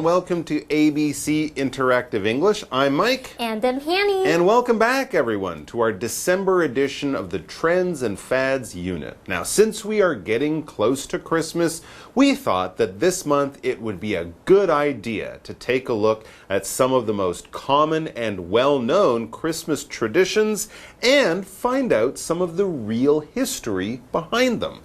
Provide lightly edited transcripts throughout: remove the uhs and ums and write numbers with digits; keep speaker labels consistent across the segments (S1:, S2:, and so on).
S1: welcome to ABC Interactive English. I'm Mike.
S2: And I'm Hanny.
S1: And welcome back, everyone, to our December edition of the Trends and Fads unit. Now, since we are getting close to Christmas, we thought that this month it would be a good idea to take a look at some of the most common and well-known Christmas traditions and find out some of the real history behind them.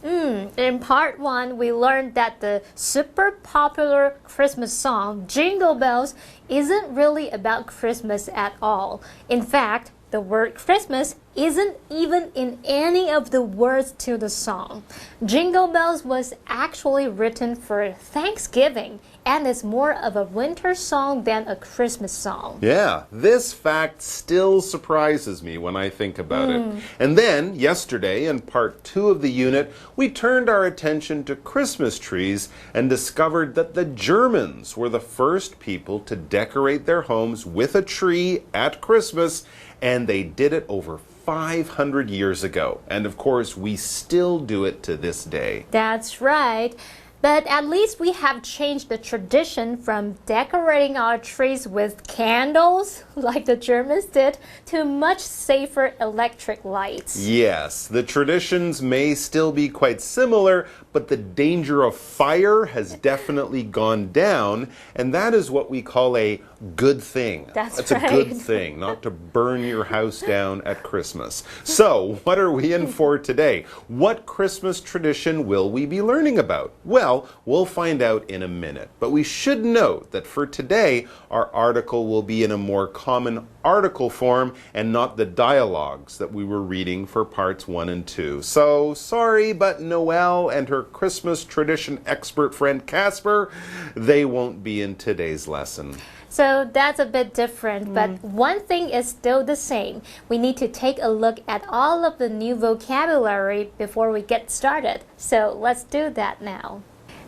S2: In part 1, we learned that the super popular Christmas song, Jingle Bells, isn't really about Christmas at all. In fact, the word Christmas isn't even in any of the words to the song. Jingle Bells was actually written for Thanksgiving and is more of a winter song than a Christmas song.
S1: Yeah, this fact still surprises me when I think about it. And then, yesterday, in part 2 of the unit, we turned our attention to Christmas trees and discovered that the Germans were the first people to decorate their homes with a tree at Christmas, and they did it over 500 years ago. And of course, we still do it to this day.
S2: That's right. But at least we have changed the tradition from decorating our trees with candles, like the Germans did, to much safer electric lights.
S1: Yes, the traditions may still be quite similar, but the danger of fire has definitely gone down, and that is what we call a good thing.
S2: That's
S1: right. A good thing, not to burn your house down at Christmas. So, what are we in for today? What Christmas tradition will we be learning about? Well, we'll find out in a minute. But we should note that for today, our article will be in a more common article form and not the dialogues that we were reading for parts 1 and 2. So, sorry, but Noelle and her Christmas tradition expert friend Casper, they won't be in today's lesson.
S2: So that's a bit different, but one thing is still the same. We need to take a look at all of the new vocabulary before we get started. So let's do that now.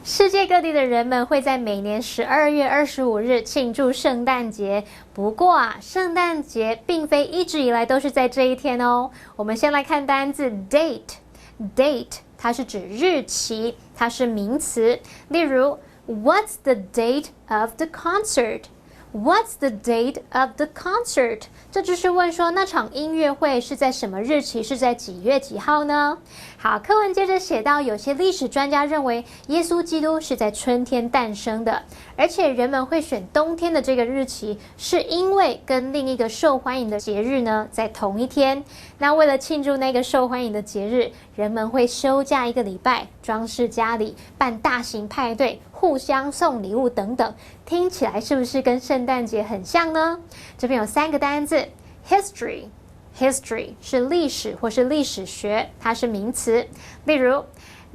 S2: 世界各地的人们会在每年12月25日庆祝圣诞节。不过啊，圣诞节并非一直以来都是在这一天哦。我们先来看单字 date。date 它是指日期，它是名词。例如 What's the date of the concert?What's the date of the concert? 这就是问说那场音乐会是在什么日期，是在几月几号呢？好，课文接着写到，有些历史专家认为耶稣基督是在春天诞生的，而且人们会选冬天的这个日期，是因为跟另一个受欢迎的节日呢在同一天。那为了庆祝那个受欢迎的节日，人们会休假1个礼拜，装饰家里，办大型派对，互相送礼物等等。听起来是不是跟圣诞节很像呢？这边有3个单字 History 是历史或是历史学，它是名词。例如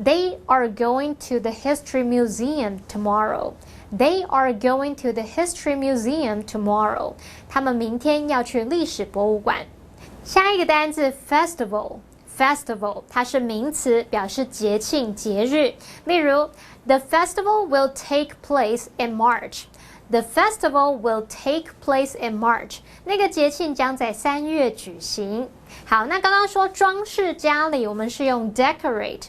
S2: They are going to the History Museum tomorrow. They are going to the History Museum tomorrow. 他们明天要去历史博物馆。下一个单字 Festival 它是名词，表示节庆节日。例如 The festival will take place in March.The festival will take place in March. 那个节庆将在3月举行。好，那刚刚说装饰家里，我们是用 decorate，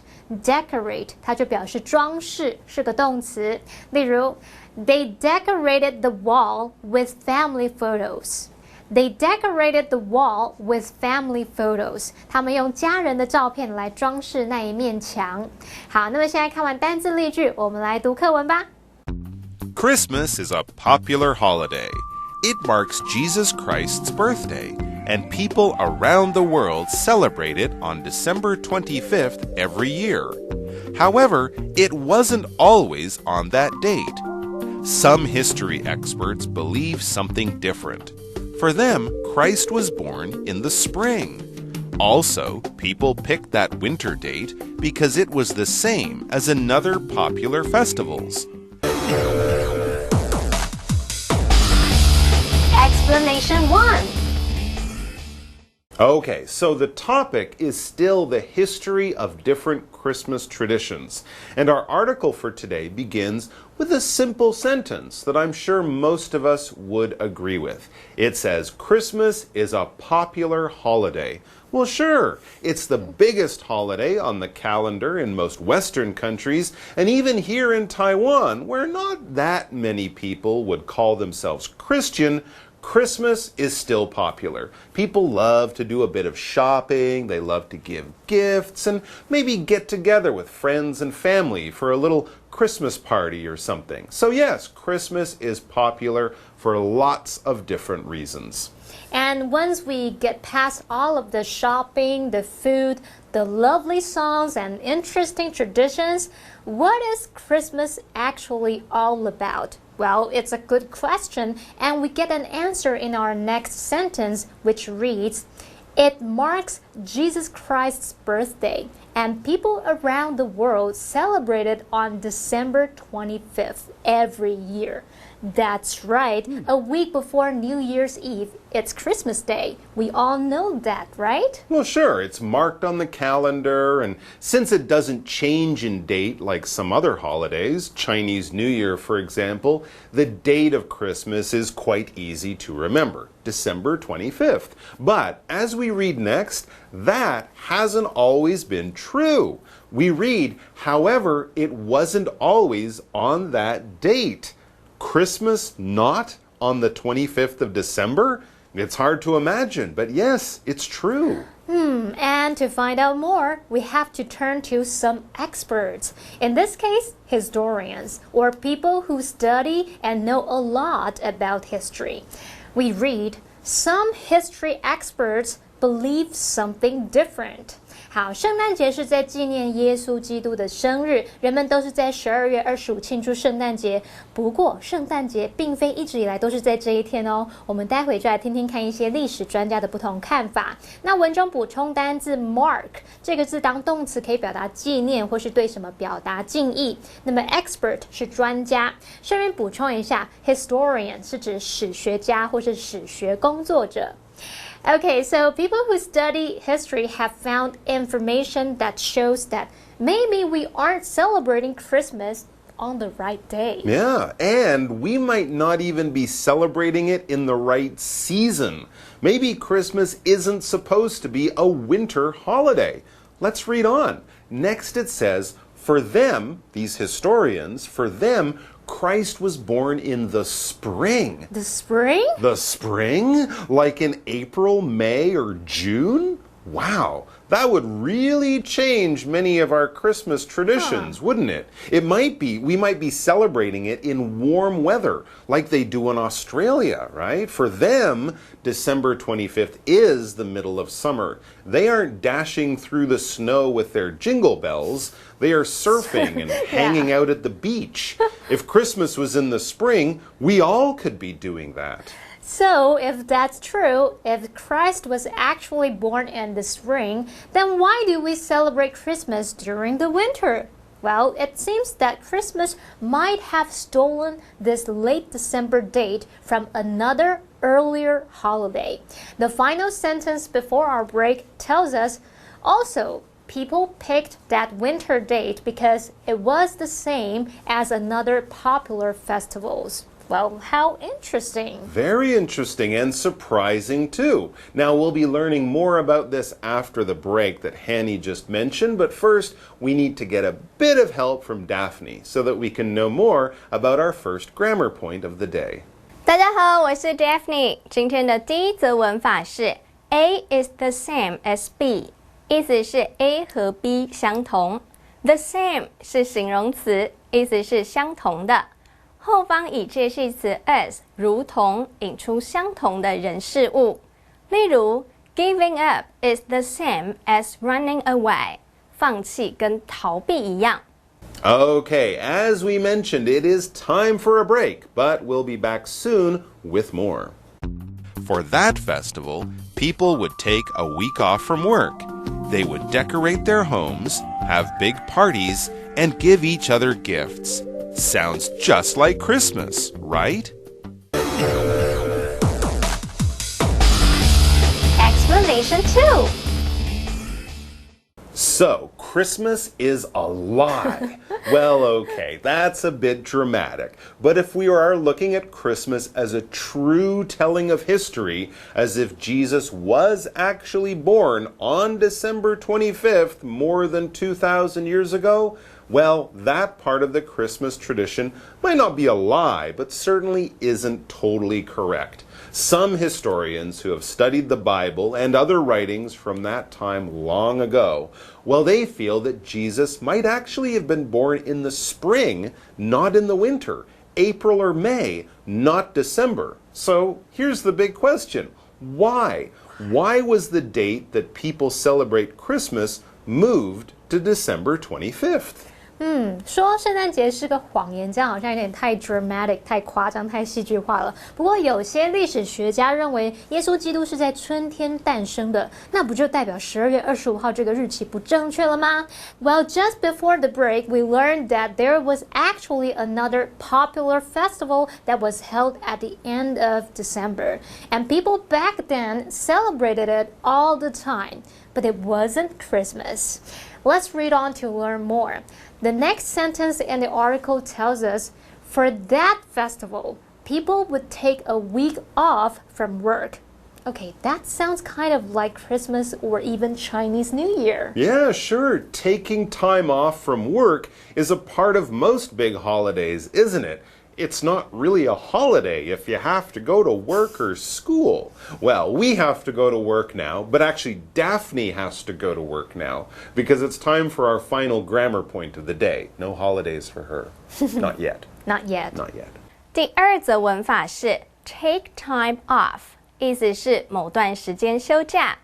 S2: 它就表示装饰，是个动词。例如 They decorated the wall with family photos.They decorated the wall with family photos. 他们用家人的照片来装饰那一面墙。好，那么现在看完单字例句，我们来读课文吧。
S1: Christmas is a popular holiday. It marks Jesus Christ's birthday, and people around the world celebrate it on December 25th every year. However, it wasn't always on that date. Some history experts believe something different.For them, Christ was born in the spring. Also, people picked that winter date because it was the same as another popular festivals.
S2: Explanation 1.
S1: Okay, so the topic is still the history of different Christmas traditions. And our article for today begins with a simple sentence that I'm sure most of us would agree with. It says, Christmas is a popular holiday. Well, sure, it's the biggest holiday on the calendar in most Western countries, and even here in Taiwan, where not that many people would call themselves Christian, Christmas is still popular. People love to do a bit of shopping, they love to give gifts, and maybe get together with friends and family for a little Christmas party or something. So yes, Christmas is popular for lots of different reasons.
S2: And once we get past all of the shopping, the food, the lovely songs and interesting traditions, what is Christmas actually all about? Well, it's a good question, and we get an answer in our next sentence, which reads, It marks Jesus Christ's birthday, and people around the world celebrate it on December 25th every year. That's right. A week before New Year's Eve, it's Christmas Day. We all know that, right?
S1: Well, sure. It's marked on the calendar, and since it doesn't change in date like some other holidays, Chinese New Year, for example, the date of Christmas is quite easy to remember, December 25th. But as we read next, that hasn't always been true. We read, however, it wasn't always on that date. Christmas not on the 25th of December? It's hard to imagine, but yes, it's true.
S2: And to find out more, we have to turn to some experts. In this case, historians, or people who study and know a lot about history. We read, some history experts believe something different. 好，圣诞节是在纪念耶稣基督的生日，人们都是在12月25庆祝圣诞节。不过，圣诞节并非一直以来都是在这一天哦。我们待会就来听听看一些历史专家的不同看法。那文中补充单字 mark 这个字当动词可以表达纪念或是对什么表达敬意。那么 expert 是专家。顺便补充一下 historian 是指史学家或是史学工作者。Okay, so people who study history have found information that shows that maybe we aren't celebrating Christmas on the right day.
S1: Yeah, and we might not even be celebrating it in the right season. Maybe Christmas isn't supposed to be a winter holiday. Let's read on. Next it says, for them, these historians, for them, Christ was born in the spring.
S2: The spring?
S1: The spring? Like in April, May, or June? Wow, that would really change many of our Christmas traditions, wouldn't it? We might be celebrating it in warm weather, like they do in Australia, right? For them, December 25th is the middle of summer. They aren't dashing through the snow with their jingle bells. They are surfing and hanging out at the beach. If Christmas was in the spring, we all could be doing that.
S2: So, if that's true, if Christ was actually born in the spring, then why do we celebrate Christmas during the winter? Well, it seems that Christmas might have stolen this late December date from another earlier holiday. The final sentence before our break tells us, also, people picked that winter date because it was the same as another popular festivals. Well, how interesting.
S1: Very interesting and surprising too. Now we'll be learning more about this after the break that Hanny just mentioned, but first we need to get a bit of help from Daphne so that we can know more about our first grammar point of the day.
S3: 大家好，我是 Daphne。今天的第一则文法是 A is the same as B， 意思是 A 和 B 相同。The same 是形容词，意思是相同的。后方以介系词 as 如同引出相同的人事物，例如 giving up is the same as running away， 放弃跟逃避一样。
S1: Okay, as we mentioned, it is time for a break, but we'll be back soon with more. For that festival, people would take a week off from work. They would decorate their homes, have big parties, and give each other gifts. Sounds just like Christmas, right?
S2: Actually, explanation too.
S1: So, Christmas is a lie. Well, okay, that's a bit dramatic. But if we are looking at Christmas as a true telling of history, as if Jesus was actually born on December 25th more than 2,000 years ago, well, that part of the Christmas tradition might not be a lie, but certainly isn't totally correct. Some historians who have studied the Bible and other writings from that time long ago, well, they feel that Jesus might actually have been born in the spring, not in the winter, April or May, not December. So here's the big question. Why? Why was the date that people celebrate Christmas moved to December 25th?
S2: 说圣诞节是个谎言，这样好像有点太 dramatic、太夸张、太戏剧化了。不过有些历史学家认为，耶稣基督是在春天诞生的，那不就代表12月25号这个日期不正确了吗？ Well, just before the break, we learned that there was actually another popular festival that was held at the end of December, and people back then celebrated it all the time, but it wasn't Christmas. Let's read on to learn more. The next sentence in the article tells us, for that festival, people would take a week off from work. Okay, that sounds kind of like Christmas or even Chinese New Year.
S1: Yeah, sure. Taking time off from work is a part of most big holidays, isn't it? It's not really a holiday if you have to go to work or school. Well, we have to go to work now, but actually Daphne has to go to work now because it's time for our final grammar point of the day. No holidays for her. Not yet.
S2: Not yet.
S1: Not yet.
S3: 第二则文法是 take time off， 意思是某段时间休假。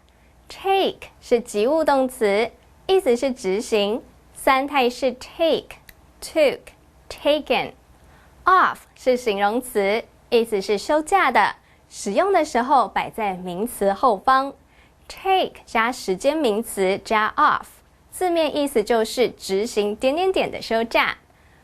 S3: take 是及物动词，意思是执行，三态是 take、took、taken。Off 是形容词，意思是休假的，使用的时候摆在名词后方。Take 加时间名词加 off， 字面意思就是执行点点点的休假。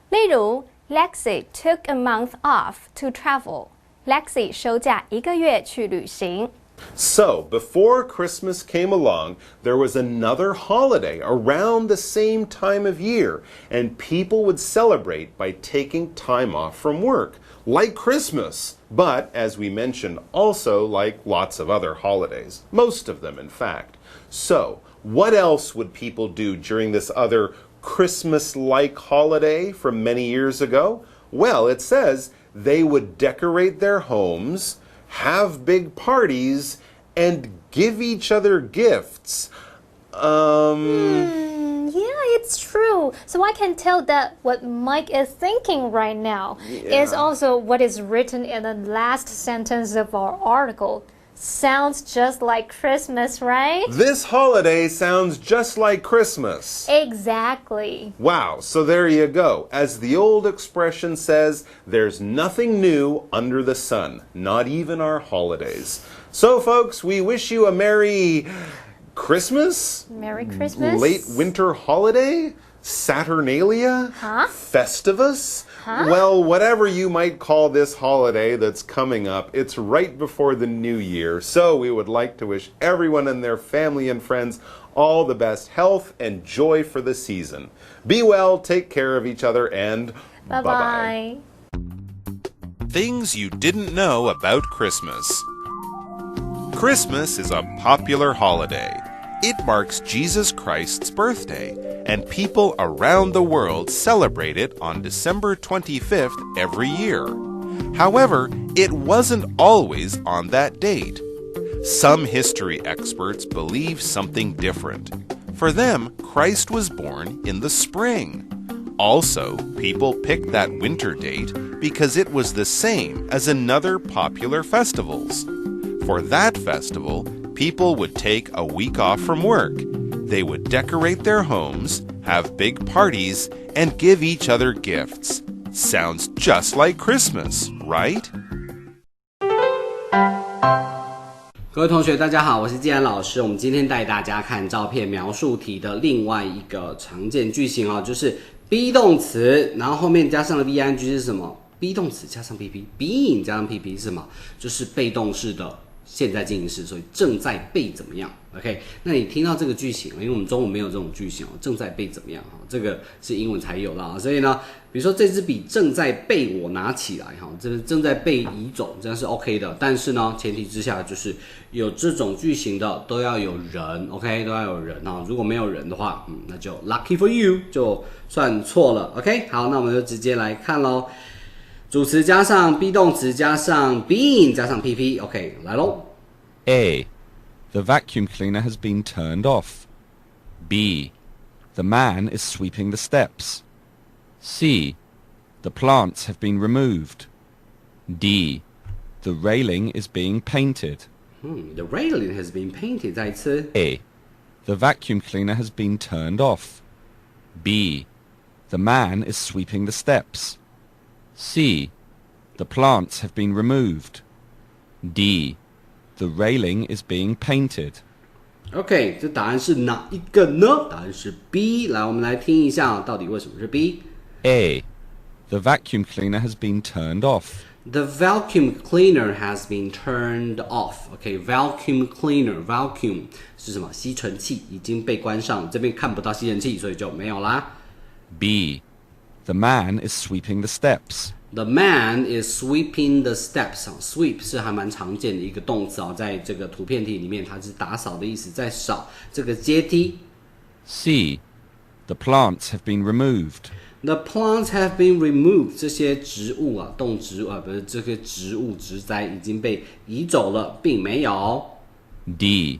S3: 例如 Lexi took a month off to travel. Lexi 休假1个月去旅行。
S1: So, before Christmas came along, there was another holiday around the same time of year, and people would celebrate by taking time off from work, like Christmas, but, as we mentioned, also like lots of other holidays, most of them, in fact. So, what else would people do during this other Christmas-like holiday from many years ago? Well, it says they would decorate their homes, have big parties, and give each other gifts.
S2: Yeah, it's true. So I can tell that what Mike is thinking right now is also what is written in the last sentence of our article. Sounds just like Christmas, right?
S1: This holiday sounds just like Christmas.
S2: Exactly.
S1: Wow, so there you go. As the old expression says, there's nothing new under the sun, not even our holidays. So, folks, we wish you a Merry Christmas?
S2: Merry Christmas?
S1: Late winter holiday? Saturnalia?
S2: Huh?
S1: Festivus?
S2: Huh?
S1: Well, whatever you might call this holiday that's coming up, it's right before the new year. So we would like to wish everyone and their family and friends all the best health and joy for the season. Be well, take care of each other, and
S2: Bye-bye.
S1: Things you didn't know about Christmas. Christmas is a popular holiday. It marks Jesus Christ's birthday, and people around the world celebrate it on December 25th every year. However, it wasn't always on that date. Some history experts believe something different. For them, Christ was born in the spring. Also, people picked that winter date because it was the same as another popular festivals. For that festival, people would take a week off from work. They would decorate their homes, have big parties, and give each other gifts. Sounds just like Christmas, right?
S4: 各位同学大家好，我是季安老师。我们今天带大家看照片描述题的另外一个常见句型哦，就是 be 动词，然后后面加上了 ing 是什么？ be 动词加上 pp， being 加上 pp 是什么？就是被动式的现在进行时，所以正在被怎么样 ？OK， 那你听到这个句型，因为我们中文没有这种句型哦，正在被怎么样？这个是英文才有的啊。所以呢，比如说这支笔正在被我拿起来，哈，这是正在被移走，这样是 OK 的。但是呢，前提之下就是有这种句型的都要有人 ，OK， 都要有人啊。如果没有人的话，那就 lucky for you， 就算错了。OK， 好，那我们就直接来看咯。主词加上 be 动词加上 being 加上 PP，OK， 来咯。
S1: A. The vacuum cleaner has been turned off. B. The man is sweeping the steps. C. The plants have been removed. D. The railing is being painted.
S4: The railing has been painted. 再一次。
S1: A. The vacuum cleaner has been turned off. B. The man is sweeping the steps. C. The plants have been removed. D. The railing is being painted.
S4: OK， 这答案是哪一个呢？答案是 B。来，我们来听一下到底为什么是 B。A.
S1: The vacuum cleaner has been turned off.
S4: The vacuum cleaner has been turned off. OK，vacuum cleaner，vacuum 是什么？吸尘器已经被关上，这边看不到吸尘器，所以就没有啦。
S1: B. The man is sweeping the steps.
S4: The man is sweeping the steps. Sweep 是还蛮常见的一个动词啊，在这个图片题里面，它是打扫的意思，在扫这个阶梯。
S1: C. The plants have been removed.
S4: The plants have been removed. 这些植物啊，动植物啊，不是这个植物植栽已经被移走了，并没有。
S1: D.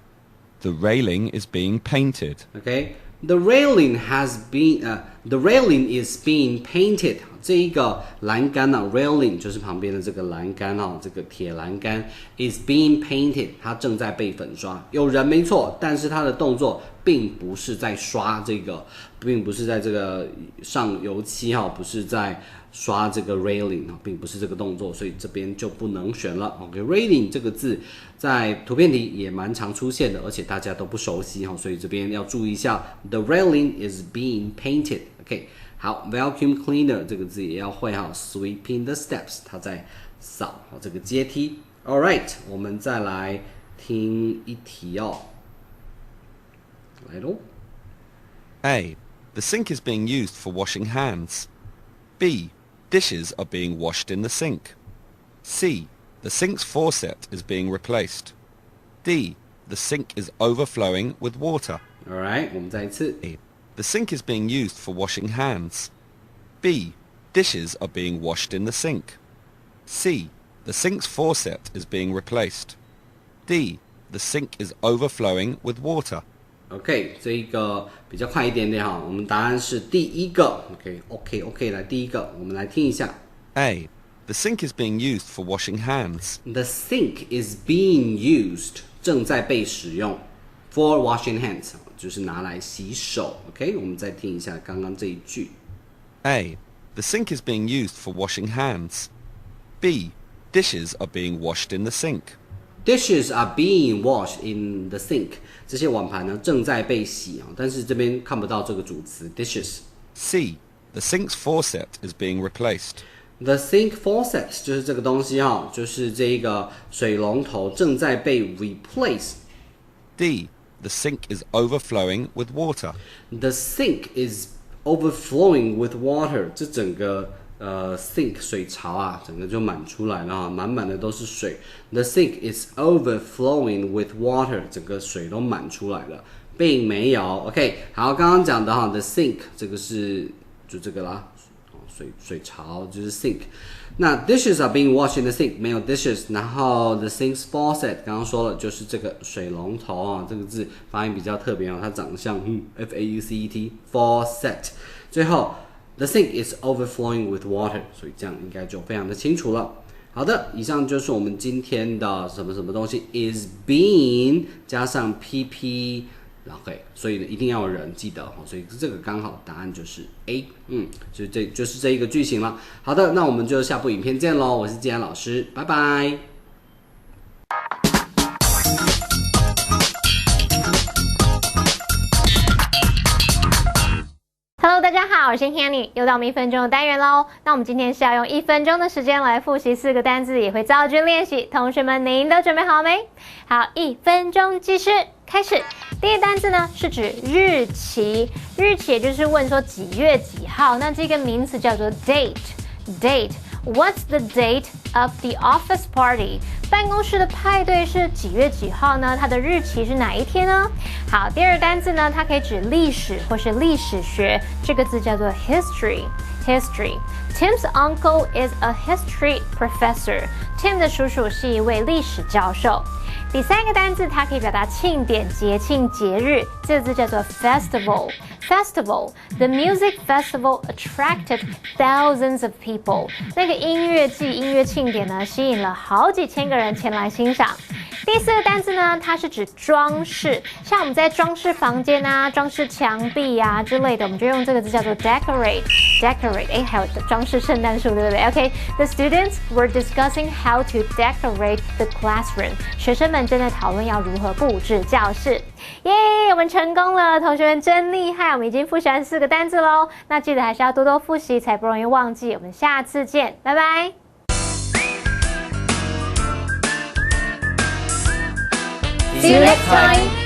S1: The railing is being painted.
S4: OK，the railing has been，the railing is being painted。这一个栏杆啊 ，railing 就是旁边的这个栏杆啊，这个铁栏杆 is being painted， 它正在被粉刷。有人没错，但是它的动作并不是在刷这个，并不是在这个上油漆哈，不是在刷这个 railing 并不是这个动作，所以这边就不能选了。OK，railing 这个字在图片里也蛮常出现的，而且大家都不熟悉哈，所以这边要注意一下。The railing is being painted。OK。好 ，vacuum cleaner 这个字也要会哈 ，sweeping the steps， 它在扫这个阶梯。All right， 我们再来听一题哦，来咯。
S1: A. The sink is being used for washing hands. B. Dishes are being washed in the sink. C. The sink's faucet is being replaced. D. The sink is overflowing with water.
S4: All right， 我们再一次。
S1: The sink is being used for washing hands. B. Dishes are being washed in the sink. C. The sink's faucet is being replaced. D. The sink is overflowing with water.
S4: OK， 这一个比较快一点点哈，我们答案是第一个。OK， 来第一个，我们来听一下。
S1: A. The sink is being used for washing hands.
S4: The sink is being used， 正在被使用 for washing hands。就是拿来洗手 ，OK， 我们再听一下刚刚这一句。
S1: A. The sink is being used for washing hands. B. Dishes are being washed in the sink.
S4: Dishes are being washed in the sink. 这些碗盘呢正在被洗啊，但是这边看不到这个主词 dishes。C.
S1: The sink's faucet is being replaced.
S4: The sink faucet 就是这个东西哈，就是这一个水龙头正在被 replace。D.
S1: The sink is overflowing with water.
S4: The sink is overflowing with water. 这整个sink 水槽啊，整个就满出来了哈，满满的都是水。The sink is overflowing with water. 整个水都满出来了，并没有。OK， 好，刚刚讲的哈 ，the sink 这个是就这个啦，水槽就是 sink。那 dishes are being washed in the sink 没有 dishes， 然后 the sink's faucet 刚刚说了就是这个水龙头啊，这个字发音比较特别哦，它长得像F-A-U-C-E-T faucet。最后 the sink is overflowing with water， 所以这样应该就非常的清楚了。好的，以上就是我们今天的什么什么东西 is being 加上 PP。OK， 所以呢一定要有人记得，所以这个刚好答案就是 A， 就是这一个句型了。好的，那我们就下部影片见咯，我是季安老师，拜拜。
S2: Hello， 大家好。好，我是 Hanny， 又到我们1分钟的单元喽。那我们今天是要用1分钟的时间来复习4个单字，也会造句练习。同学们，您都准备好没？好，1分钟计时开始。第一个单字呢是指日期，日期也就是问说几月几号。那这个名词叫做 date。What's the date of the office party？ 办公室的派对是几月几号呢？它的日期是哪一天呢？好，第二个单字呢，它可以指历史或是历史学，这个字叫做 history。Tim's uncle is a history professor. Tim 的叔叔是一位历史教授。第三个单字，它可以表达庆典、节庆、节日，这个字叫做 festival。Festival, the music festival attracted thousands of people. 那个音乐季、音乐庆典呢，吸引了好几千个人前来欣赏。第4个单字呢，它是指装饰，像我们在装饰房间啊、装饰墙壁啊之类的，我们就用这个字叫做 decorate。Decorate， 还有装饰圣诞树，对不对 ？OK，the students were discussing how to decorate the classroom. 学生们正在讨论要如何布置教室。耶，我们成功了，同学们真厉害！我们已经复习完4个单字喽。那记得还是要多多复习，才不容易忘记。我们下次见，拜拜。
S3: See you next time.